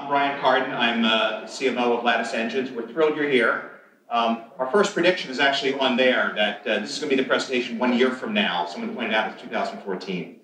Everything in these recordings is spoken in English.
I'm Brian Carden. I'm CMO of Lattice Engines. We're thrilled you're here. Our first prediction is actually on there that this is going to be the presentation 1 year from now. Someone pointed out it's 2014.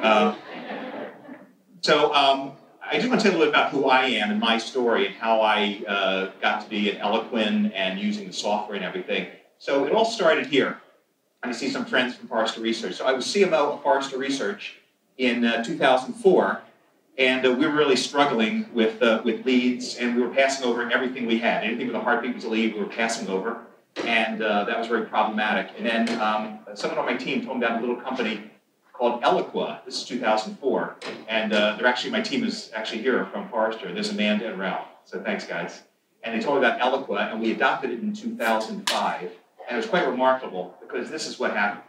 I just want to tell you a little bit about who I am and my story and how I got to be at Eloquin and using the software and everything. So it all started here. I see some friends from Forrester Research. So I was CMO of Forrester Research in 2004. And we were really struggling with leads, and we were passing over everything we had. Anything with a heartbeat was a lead, we were passing over, and that was very problematic. And then someone on my team told me about a little company called Eloqua. This is 2004, and my team is actually here from Forrester. There's Amanda and Ralph, so thanks, guys. And they told me about Eloqua, and we adopted it in 2005, and it was quite remarkable because this is what happened.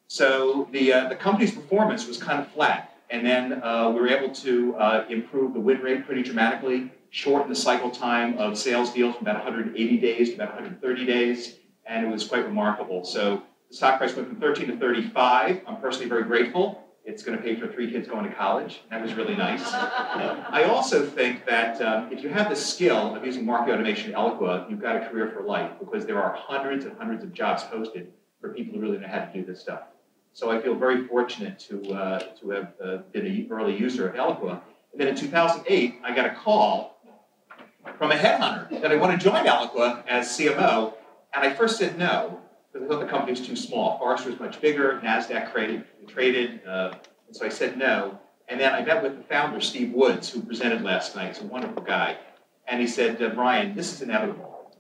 So the company's performance was kind of flat. And then we were able to improve the win rate pretty dramatically, shorten the cycle time of sales deals from about 180 days to about 130 days, and it was quite remarkable. So the stock price went from 13 to 35. I'm personally very grateful. It's going to pay for 3 kids going to college. That was really nice. I also think that if you have the skill of using market automation in Eloqua, you've got a career for life because there are hundreds and hundreds of jobs posted for people who really know how to do this stuff. So I feel very fortunate to have been an early user of Eloqua. And then in 2008, I got a call from a headhunter that I want to join Eloqua as CMO. And I first said no, because I thought the company was too small. Forrester was much bigger, NASDAQ traded, and so I said no. And then I met with the founder, Steve Woods, who presented last night. He's a wonderful guy. And he said, Brian, this is inevitable.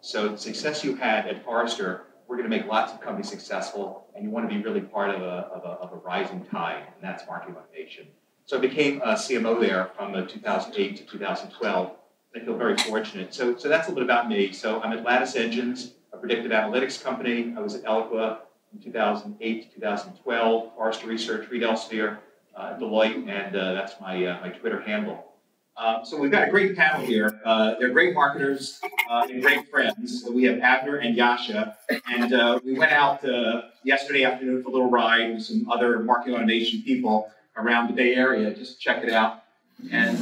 So the success you had at Forrester, we're going to make lots of companies successful, and you want to be really part of a rising tide, and that's marketing automation. So I became a CMO there from 2008 to 2012. I feel very fortunate. So that's a little bit about me. So I'm at Lattice Engines, a predictive analytics company. I was at Eloqua from 2008 to 2012, Forrester Research, Reed Elsevier, Deloitte, and that's my Twitter handle. So we've got a great panel here. They're great marketers and great friends. So we have Abner and Yasha. And we went out yesterday afternoon for a little ride with some other marketing automation people around the Bay Area. Just check it out. And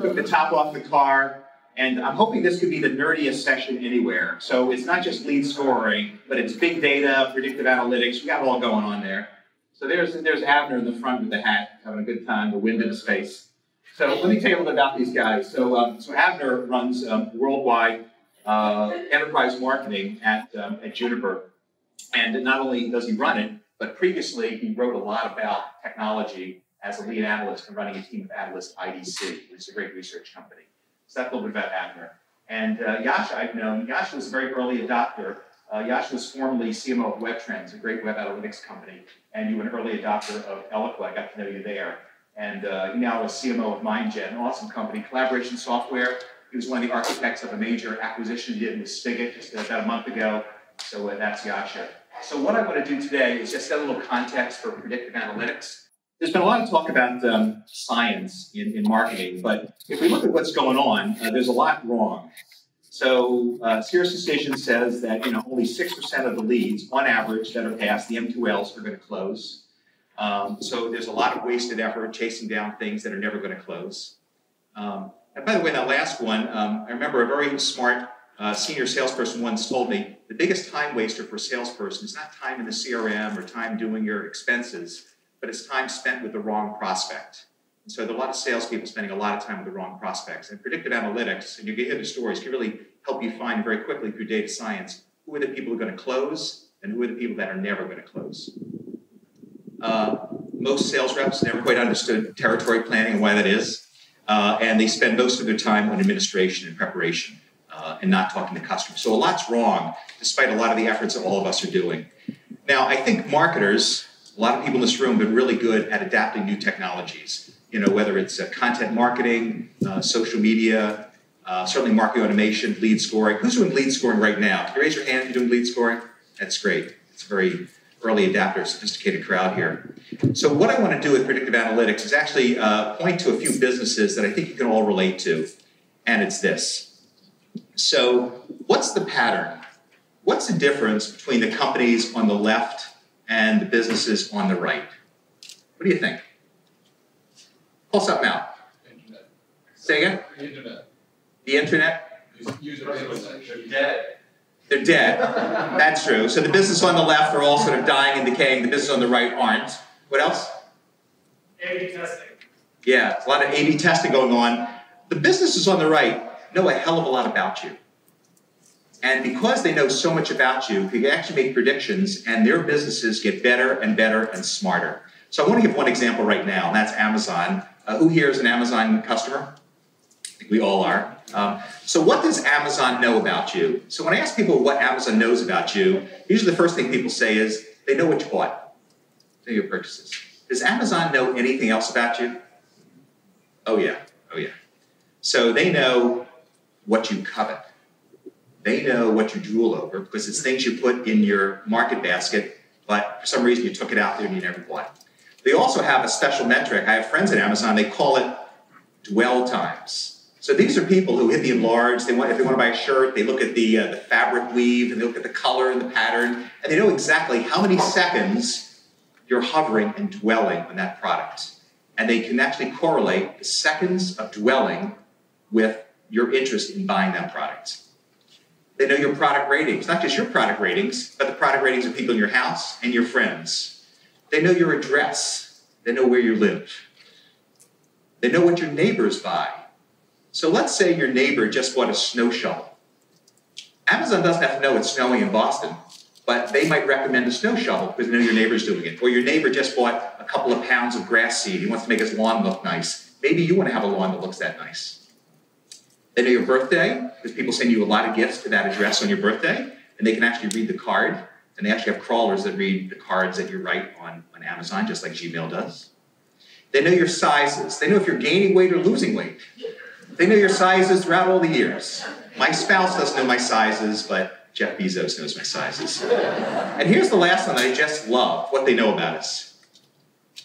took the top off the car. And I'm hoping this could be the nerdiest session anywhere. So it's not just lead scoring, but it's big data, predictive analytics. We got it all going on there. So there's Abner in the front with the hat, having a good time, the wind in his face. So let me tell you a little bit about these guys. So Abner runs worldwide enterprise marketing at Juniper. And not only does he run it, but previously he wrote a lot about technology as a lead analyst and running a team of analysts at IDC, which is a great research company. So that's a little bit about Abner. And Yasha I've known. Yasha was a very early adopter. Yasha was formerly CMO of WebTrends, a great web analytics company. And you were an early adopter of Eloqua. I got to know you there. And he now is CMO of Mindjet, an awesome company, collaboration software. He was one of the architects of a major acquisition he did with Spigot just about a month ago. So that's Yasha. So what I want to do today is just set a little context for predictive analytics. There's been a lot of talk about science in marketing, but if we look at what's going on, there's a lot wrong. So Cirrus Decision says that only 6% of the leads, on average, that are passed, the M2Ls, are going to close. So there's a lot of wasted effort chasing down things that are never going to close. And by the way, that last one, I remember a very smart senior salesperson once told me, the biggest time waster for a salesperson is not time in the CRM or time doing your expenses, but it's time spent with the wrong prospect. And so there are a lot of salespeople spending a lot of time with the wrong prospects. And predictive analytics, and you can hear the stories, can really help you find very quickly through data science who are the people who are going to close and who are the people that are never going to close. Most sales reps never quite understood territory planning and why that is. And they spend most of their time on administration and preparation and not talking to customers. So a lot's wrong, despite a lot of the efforts that all of us are doing. Now, I think marketers, a lot of people in this room have been really good at adapting new technologies. Whether it's content marketing, social media, certainly marketing automation, lead scoring. Who's doing lead scoring right now? Can you raise your hand if you're doing lead scoring? That's great. It's a very early adapter, sophisticated crowd here. So what I want to do with predictive analytics is actually point to a few businesses that I think you can all relate to, and it's this. So what's the pattern? What's the difference between the companies on the left and the businesses on the right? What do you think? Pull something out. Say again? The internet. The internet? They're dead. They're dead. That's true. So the business on the left are all sort of dying and decaying. The business on the right aren't. What else? A/B testing. Yeah, a lot of A/B testing going on. The businesses on the right know a hell of a lot about you. And because they know so much about you, they can actually make predictions, and their businesses get better and better and smarter. So I want to give one example right now, and that's Amazon. Who here is an Amazon customer? I think we all are. So what does Amazon know about you? So when I ask people what Amazon knows about you, usually the first thing people say is, they know what you bought. They know your purchases. Does Amazon know anything else about you? Oh yeah, oh yeah. So they know what you covet. They know what you drool over because it's things you put in your market basket, but for some reason you took it out there and you never bought it. They also have a special metric. I have friends at Amazon, they call it dwell times. So these are people who hit the enlarge. If they want to buy a shirt, they look at the fabric weave, and they look at the color and the pattern, and they know exactly how many seconds you're hovering and dwelling on that product. And they can actually correlate the seconds of dwelling with your interest in buying that product. They know your product ratings, not just your product ratings, but the product ratings of people in your house and your friends. They know your address. They know where you live. They know what your neighbors buy. So let's say your neighbor just bought a snow shovel. Amazon doesn't have to know it's snowing in Boston, but they might recommend a snow shovel because they know your neighbor's doing it. Or your neighbor just bought a couple of pounds of grass seed. He wants to make his lawn look nice. Maybe you want to have a lawn that looks that nice. They know your birthday because people send you a lot of gifts to that address on your birthday, and they can actually read the card. And they actually have crawlers that read the cards that you write on Amazon, just like Gmail does. They know your sizes. They know if you're gaining weight or losing weight. They know your sizes throughout all the years. My spouse doesn't know my sizes, but Jeff Bezos knows my sizes. And here's the last one that I just love, what they know about us.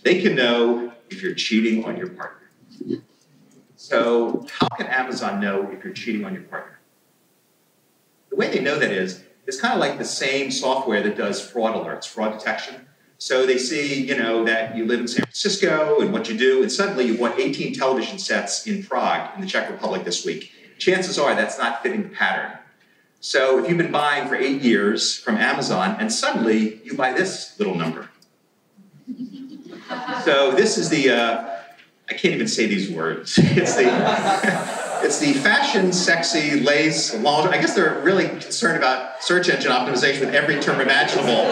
They can know if you're cheating on your partner. So how can Amazon know if you're cheating on your partner? The way they know that is, it's kind of like the same software that does fraud alerts, fraud detection. So they see, that you live in San Francisco and what you do, and suddenly you bought 18 television sets in Prague, in the Czech Republic this week. Chances are that's not fitting the pattern. So if you've been buying for 8 years from Amazon, and suddenly you buy this little number. So this is the, I can't even say these words. It's the fashion, sexy, lace, lingerie. I guess they're really concerned about search engine optimization with every term imaginable.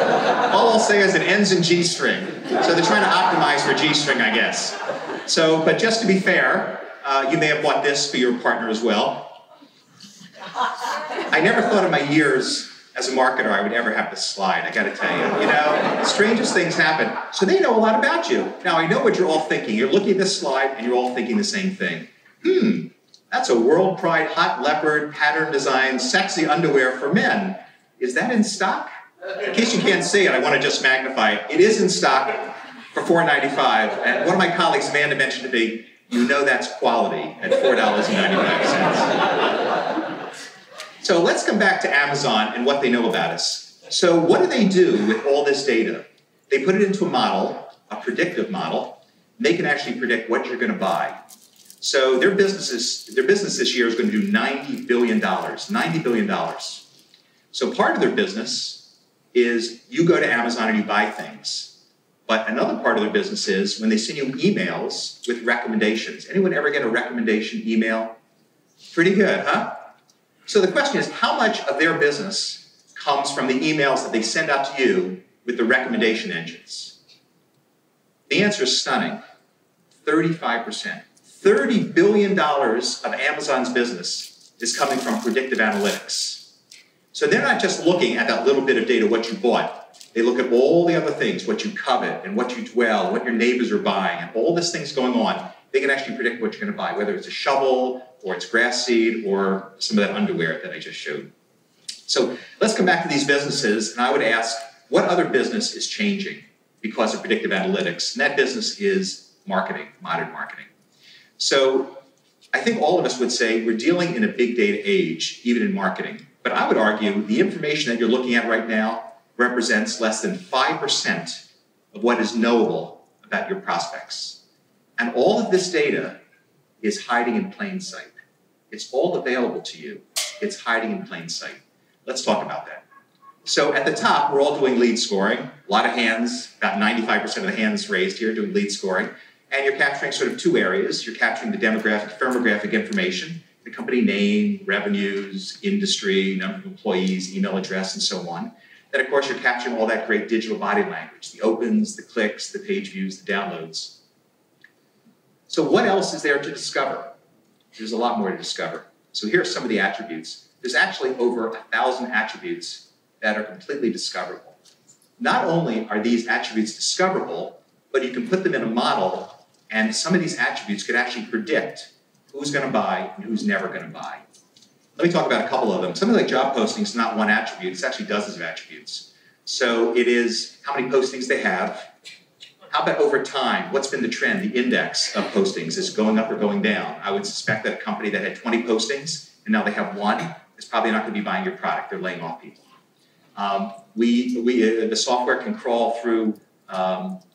All I'll say is it ends in G-string. So they're trying to optimize for G-string, I guess. So, but just to be fair, you may have bought this for your partner as well. I never thought in my years as a marketer I would ever have this slide, I gotta tell you. Strangest things happen. So they know a lot about you. Now I know what you're all thinking. You're looking at this slide and you're all thinking the same thing. That's a World Pride hot leopard pattern design sexy underwear for men. Is that in stock? In case you can't see it, I want to just magnify it. It is in stock for $4.95. And one of my colleagues, Amanda, mentioned to me, that's quality at $4.95. So let's come back to Amazon and what they know about us. So what do they do with all this data? They put it into a model, a predictive model, and they can actually predict what you're going to buy. So their business this year is going to do $90 billion, $90 billion. So part of their business is you go to Amazon and you buy things. But another part of their business is when they send you emails with recommendations. Anyone ever get a recommendation email? Pretty good, huh? So the question is, how much of their business comes from the emails that they send out to you with the recommendation engines? The answer is stunning, 35%. $30 billion of Amazon's business is coming from predictive analytics. So they're not just looking at that little bit of data, what you bought. They look at all the other things, what you covet and what you dwell, what your neighbors are buying, and all this things going on. They can actually predict what you're going to buy, whether it's a shovel or it's grass seed or some of that underwear that I just showed. So let's come back to these businesses, and I would ask, what other business is changing because of predictive analytics? And that business is marketing, modern marketing. So I think all of us would say we're dealing in a big data age, even in marketing. But I would argue the information that you're looking at right now represents less than 5% of what is knowable about your prospects. And all of this data is hiding in plain sight. It's all available to you. It's hiding in plain sight. Let's talk about that. So at the top, we're all doing lead scoring. A lot of hands, about 95% of the hands raised here doing lead scoring. And you're capturing sort of two areas. You're capturing the demographic, firmographic information, the company name, revenues, industry, number of employees, email address, and so on. Then, of course, you're capturing all that great digital body language, the opens, the clicks, the page views, the downloads. So what else is there to discover? There's a lot more to discover. So here are some of the attributes. There's actually over 1,000 attributes that are completely discoverable. Not only are these attributes discoverable, but you can put them in a model, and some of these attributes could actually predict who's going to buy and who's never going to buy. Let me talk about a couple of them. Something like job postings is not one attribute, it's actually dozens of attributes. So it is how many postings they have. How about over time? What's been the trend, the index of postings? Is it going up or going down? I would suspect that a company that had 20 postings and now they have one is probably not going to be buying your product. They're laying off people. The software can crawl through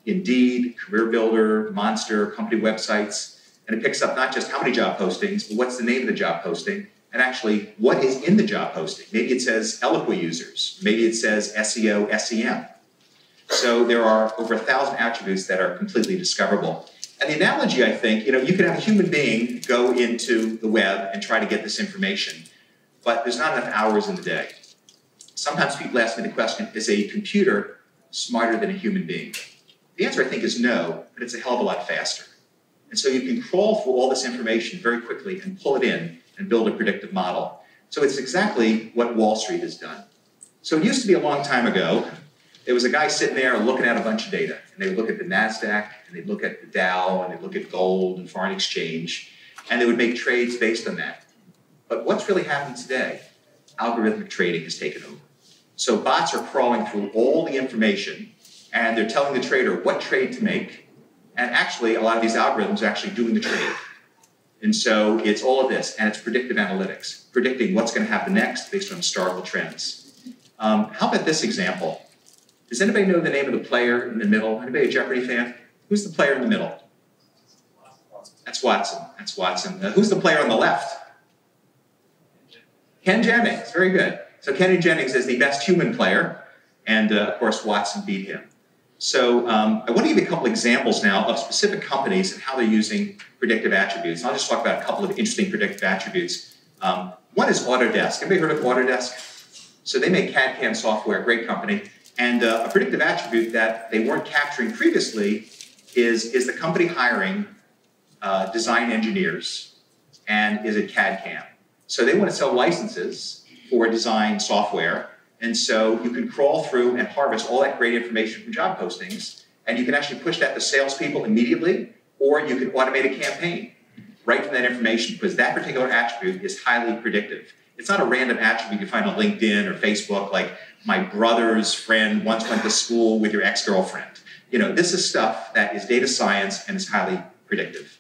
Indeed, Career Builder, Monster, company websites, and it picks up not just how many job postings, but what's the name of the job posting, and actually what is in the job posting. Maybe it says Eloqua users. Maybe it says SEO, SEM. So there are over 1,000 attributes that are completely discoverable. And the analogy, I think, you could have a human being go into the web and try to get this information, but there's not enough hours in the day. Sometimes people ask me the question, is a computer smarter than a human being? The answer, I think, is no, but it's a hell of a lot faster. And so you can crawl through all this information very quickly and pull it in and build a predictive model. So it's exactly what Wall Street has done. So it used to be a long time ago, there was a guy sitting there looking at a bunch of data. And they would look at the NASDAQ, and they'd look at the Dow, and they'd look at gold and foreign exchange, and they would make trades based on that. But what's really happened today? Algorithmic trading has taken over. So bots are crawling through all the information, and they're telling the trader what trade to make. And actually, a lot of these algorithms are actually doing the trade. And so it's all of this, and it's predictive analytics, predicting what's going to happen next based on historical trends. How about this example? Does anybody know the name of the player in the middle? Anybody a Jeopardy fan? Who's the player in the middle? That's Watson. That's Watson. Who's the player on the left? Ken Jennings. Very good. So Ken Jennings is the best human player, and of course Watson beat him. So I want to give you a couple examples now of specific companies and how they're using predictive attributes. I'll just talk about a couple of interesting predictive attributes. One is Autodesk. Anybody heard of Autodesk? So they make CAD/CAM software, great company. And a predictive attribute that they weren't capturing previously is the company hiring design engineers and is it CAD/CAM. So they want to sell licenses for design software. And so you can crawl through and harvest all that great information from job postings, and you can actually push that to salespeople immediately, or you can automate a campaign right from that information, because that particular attribute is highly predictive. It's not a random attribute you find on LinkedIn or Facebook, like my brother's friend once went to school with your ex-girlfriend. This is stuff that is data science and is highly predictive.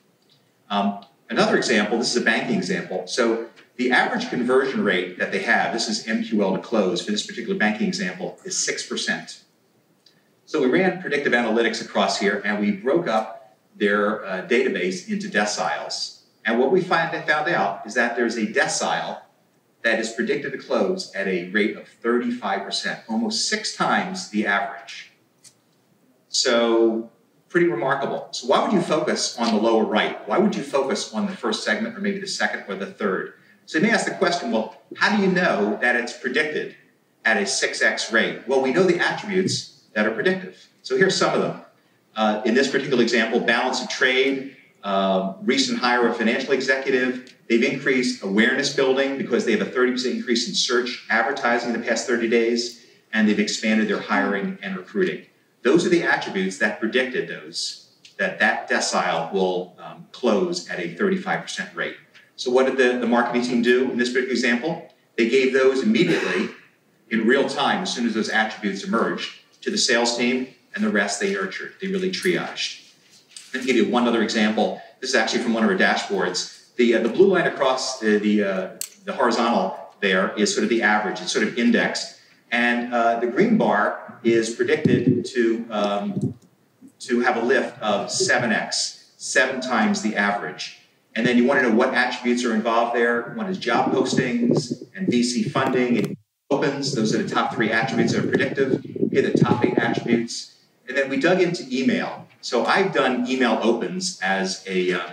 Another example, this is a banking example. So the average conversion rate that they have, this is MQL to close for this particular banking example, is 6%. So we ran predictive analytics across here, and we broke up their database into deciles. And what we found out is that there's a decile that is predicted to close at a rate of 35%, almost 6 times the average. So pretty remarkable. So why would you focus on the lower right? Why would you focus on the first segment, or maybe the second or the third? So you may ask the question, well, how do you know that it's predicted at a 6x rate? Well, we know the attributes that are predictive. So here's some of them. In this particular example, balance of trade, recent hire of financial executive. They've increased awareness building because they have a 30% increase in search advertising in the past 30 days, and they've expanded their hiring and recruiting. Those are the attributes that predicted that decile will close at a 35% rate. So what did the marketing team do in this particular example? They gave those immediately, in real time, as soon as those attributes emerged, to the sales team, and the rest they nurtured. They really triaged. Let me give you one other example. This is actually from one of our dashboards. The blue line across the horizontal there is sort of the average. It's sort of indexed. And the green bar is predicted to have a lift of 7x, 7 times the average. And then you want to know what attributes are involved there. One is job postings and VC funding and opens. Those are the top 3 attributes that are predictive. Here are the top 8 attributes. And then we dug into email. So I've done email opens as an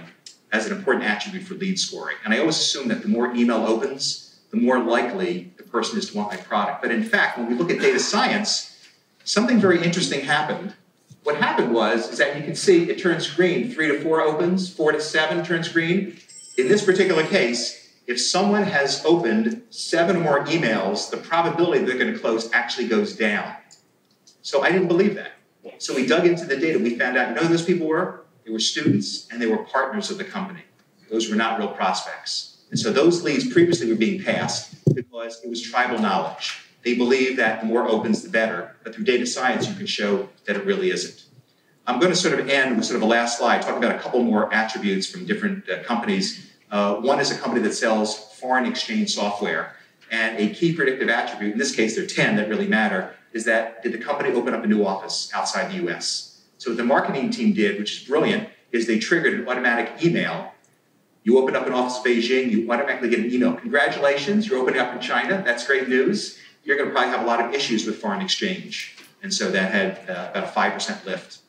important attribute for lead scoring. And I always assume that the more email opens, the more likely the person is to want my product. But in fact, when we look at data science, something very interesting happened. What happened is that you can see it turns green, 3 to 4 opens, 4 to 7 turns green. In this particular case, if someone has opened 7 or more emails, the probability they're going to close actually goes down. So I didn't believe that. So we dug into the data. We found out, you know who those people were? They were students and they were partners of the company. Those were not real prospects. And so those leads previously were being passed because it was tribal knowledge. They believe that the more opens, the better. But through data science, you can show that it really isn't. I'm going to sort of end with sort of a last slide, talking about a couple more attributes from different companies. One is a company that sells foreign exchange software. And a key predictive attribute, in this case there are 10 that really matter, is that did the company open up a new office outside the US? So what the marketing team did, which is brilliant, is they triggered an automatic email. You open up an office in Beijing, you automatically get an email. Congratulations, you're opening up in China. That's great news. You're going to probably have a lot of issues with foreign exchange. And so that had about a 5% lift.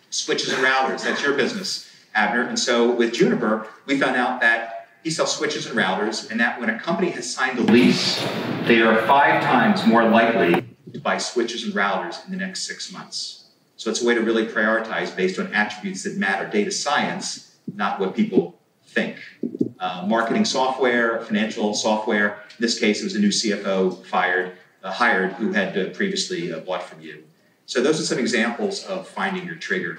Switches and routers, that's your business, Abner. And so with Juniper, we found out that he sells switches and routers, and that when a company has signed a lease, they are 5 times more likely to buy switches and routers in the next 6 months. So it's a way to really prioritize based on attributes that matter, data science, not what people think. Marketing software, financial software. In this case, it was a new CFO hired who had previously bought from you. So those are some examples of finding your trigger.